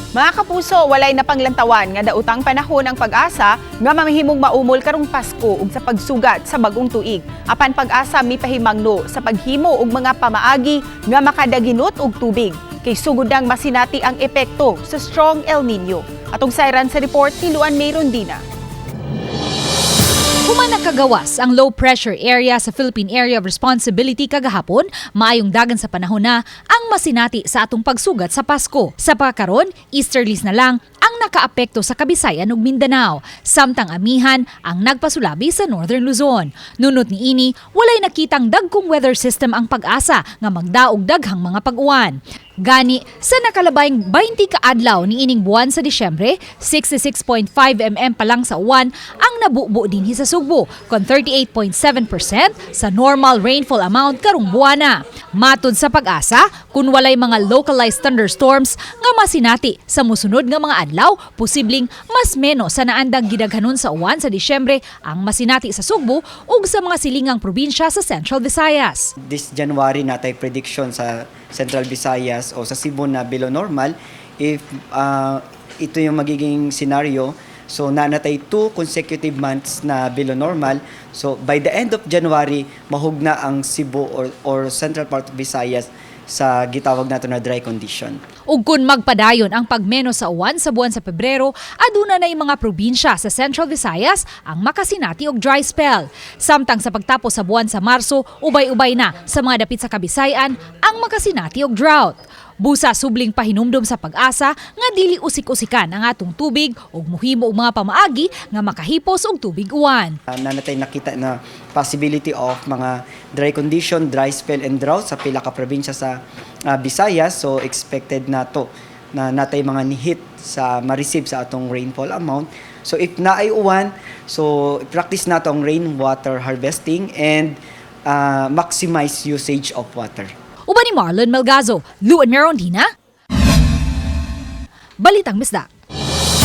Mga kapuso, walay na panglantawan nga dautang panahon ang pag-asa nga mamahimong maumol karong Pasko ug sa pagsugat sa bagong tuig. Apan pag-asa mipahimangno sa paghimo og mga pamaagi nga makadaginot og tubig. Kay sugudang masinati ang epekto sa strong El Nino. Atong sayran sa report ni Luan May Rondina. Human nakagawas ang low pressure area sa Philippine Area of Responsibility kagahapon, maayong dagan sa panahon na ang masinati sa atong pagsugat sa Pasko. Sa pagkaron, easterlies na lang ang nakaapekto sa Kabisayan ug Mindanao, samtang amihan ang nagpasulabi sa Northern Luzon. Nunot ni ini, walay nakitang dagkong weather system ang pag-asa nga magdaog daghang mga pag-uwan. Gani, sa nakalabayng 20 ka adlaw ni ining buwan sa Disyembre, 66.5 mm pa lang sa uwan ang nabubo dinhi sa Sugbo, kon 38.7% sa normal rainfall amount karong buwana. Matud sa pag-asa, kung walay mga localized thunderstorms nga masinati sa musunod nga mga adlaw, posibleng mas menos sa naandang gidaghanon sa uwan sa Disyembre ang masinati sa Sugbo ug sa mga silingang probinsya sa Central Visayas. This January natay prediction sa Central Visayas o sa Cebu na below normal. If ito yung magiging scenario, so nanatay 2 consecutive months na below normal. So by the end of January, mahugna ang Cebu or central part of Visayas sa gitawag nato na dry condition. Ug kun magpadayon ang pagmeno sa uwan sa buwan sa Pebrero, aduna na yung mga probinsya sa Central Visayas ang makasinati og dry spell. Samtang sa pagtapos sa buwan sa Marso, ubay-ubay na sa mga dapit sa Kabisayan ang makasinati og drought. Busa subling pahinumdom sa pag-asa nga dili usik-usikan ang atong tubig ug muhimo og mga pamaagi nga makahipos og tubig uwan. Nanatay nakita na possibility of mga dry condition, dry spell and drought sa pila ka probinsya sa Visayas. So expected na to na natay mga nihit sa ma-receive sa atong rainfall amount. So if naay uwan, so practice nato ang rainwater harvesting and maximize usage of water. Uban ni Marlon Melgazo, Luan May Rondina, Balitang Misda.